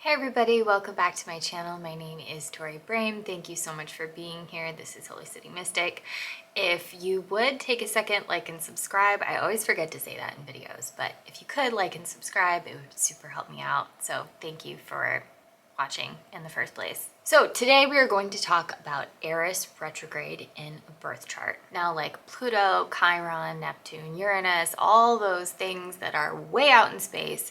Hey everybody, welcome back to my channel. My name is Tori Brame. Thank you so much for being here. This is Holy City Mystic. If you would take a second, like and subscribe. I always forget to say that in videos, but if you could like and subscribe, it would super help me out. So thank you for watching in the first place. So today we are going to talk about Eris retrograde in a birth chart. Now, like Pluto, Chiron, Neptune, Uranus, all those things that are way out in space,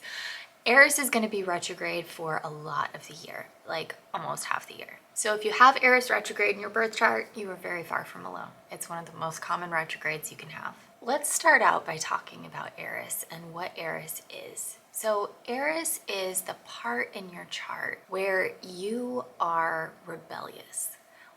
Eris is going to be retrograde for a lot of the year, like almost half the year. So if you have Eris retrograde in your birth chart, you are very far from alone. It's one of the most common retrogrades you can have. Let's start out by talking about Eris and what Eris is. So Eris is the part in your chart where you are rebellious,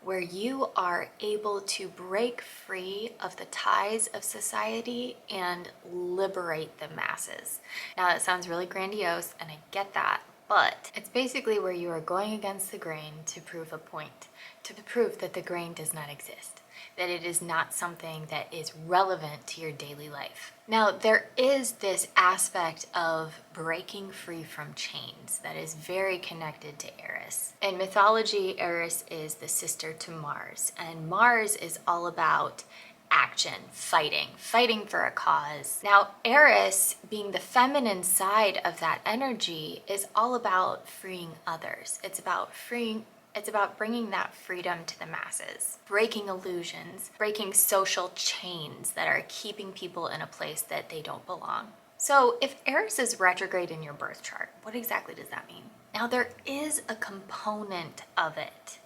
where you are able to break free of the ties of society and liberate the masses. Now that sounds really grandiose, and I get that, but it's basically where you are going against the grain to prove a point, to prove that the grain does not exist, that it is not something that is relevant to your daily life. Now, there is this aspect of breaking free from chains that is very connected to Eris. In mythology, Eris is the sister to Mars, and Mars is all about action, fighting for a cause. Now, Eris, being the feminine side of that energy, is all about freeing others. It's about bringing that freedom to the masses, breaking illusions, breaking social chains that are keeping people in a place that they don't belong. So if Eris is retrograde in your birth chart, what exactly does that mean? Now, there is a component of it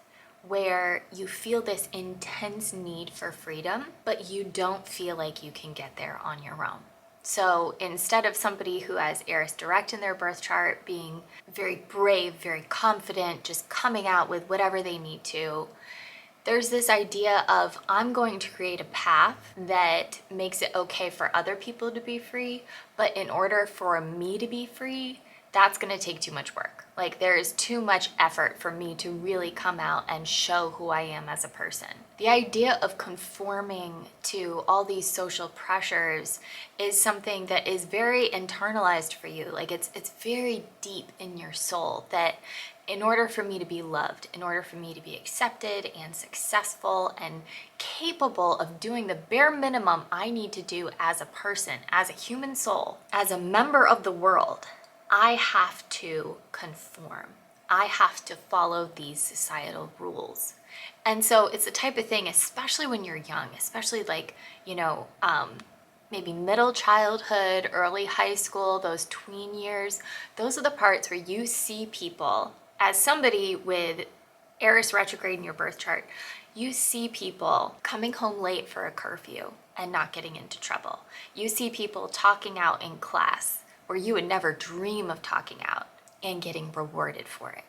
where you feel this intense need for freedom, but you don't feel like you can get there on your own. So instead of somebody who has Eris direct in their birth chart being very brave, very confident, just coming out with whatever they need to, there's this idea of, I'm going to create a path that makes it okay for other people to be free, but in order for me to be free, that's going to take too much work. Like, there is too much effort for me to really come out and show who I am as a person. The idea of conforming to all these social pressures is something that is very internalized for you. Like, it's very deep in your soul that in order for me to be loved, in order for me to be accepted and successful and capable of doing the bare minimum I need to do as a person, as a human soul, as a member of the world, I have to conform. I have to follow these societal rules. And so it's the type of thing, especially when you're young, especially like, maybe middle childhood, early high school, those tween years, those are the parts where you see people, as somebody with Eris retrograde in your birth chart, you see people coming home late for a curfew and not getting into trouble. You see people talking out in class where you would never dream of talking out and getting rewarded for it.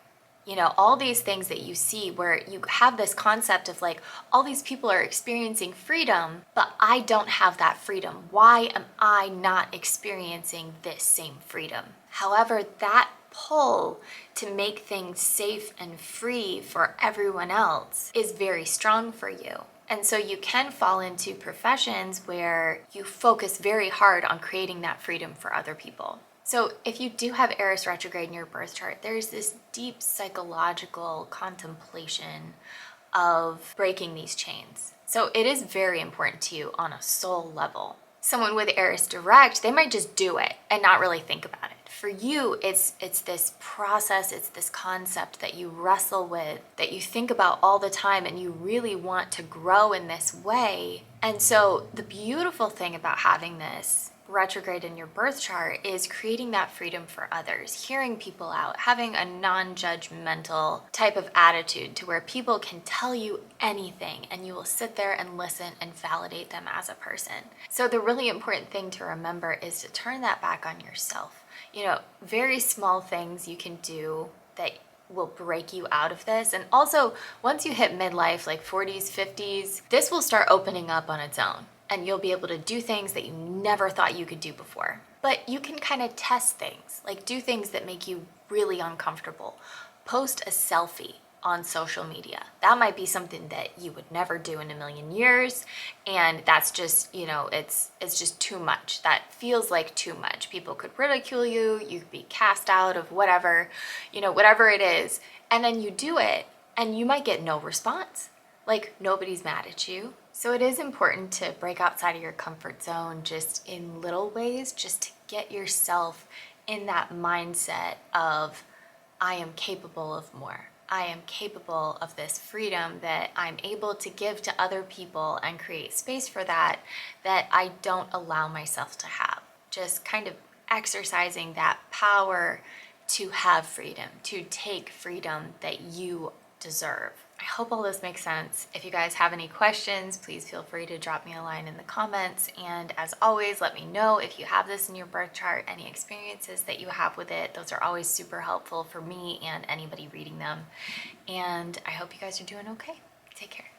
All these things that you see where you have this concept of like, all these people are experiencing freedom, but I don't have that freedom. Why am I not experiencing this same freedom? However, that pull to make things safe and free for everyone else is very strong for you. And so you can fall into professions where you focus very hard on creating that freedom for other people. So if you do have Eris retrograde in your birth chart, there's this deep psychological contemplation of breaking these chains. So it is very important to you on a soul level. Someone with Eris direct, they might just do it and not really think about it. For you, it's this process, it's this concept that you wrestle with, that you think about all the time, and you really want to grow in this way. And so the beautiful thing about having this retrograde in your birth chart is creating that freedom for others, hearing people out, having a non-judgmental type of attitude to where people can tell you anything and you will sit there and listen and validate them as a person. So the really important thing to remember is to turn that back on yourself. Very small things you can do that will break you out of this. And also, once you hit midlife, like 40s, 50s, this will start opening up on its own. And you'll be able to do things that you never thought you could do before. But you can kind of test things, like do things that make you really uncomfortable. Post a selfie on social media. That might be something that you would never do in a million years, and that's just, you know, it's just too much. That feels like too much. People could ridicule you, you could be cast out of whatever, you know, whatever it is, and then you do it and you might get no response. Like, nobody's mad at you. So it is important to break outside of your comfort zone just in little ways, just to get yourself in that mindset of, I am capable of more. I am capable of this freedom that I'm able to give to other people and create space for that, that I don't allow myself to have. Just kind of exercising that power to have freedom, to take freedom that you deserve. I hope all this makes sense. If you guys have any questions, please feel free to drop me a line in the comments. And as always, let me know if you have this in your birth chart, any experiences that you have with it. Those are always super helpful for me and anybody reading them. And I hope you guys are doing okay. Take care.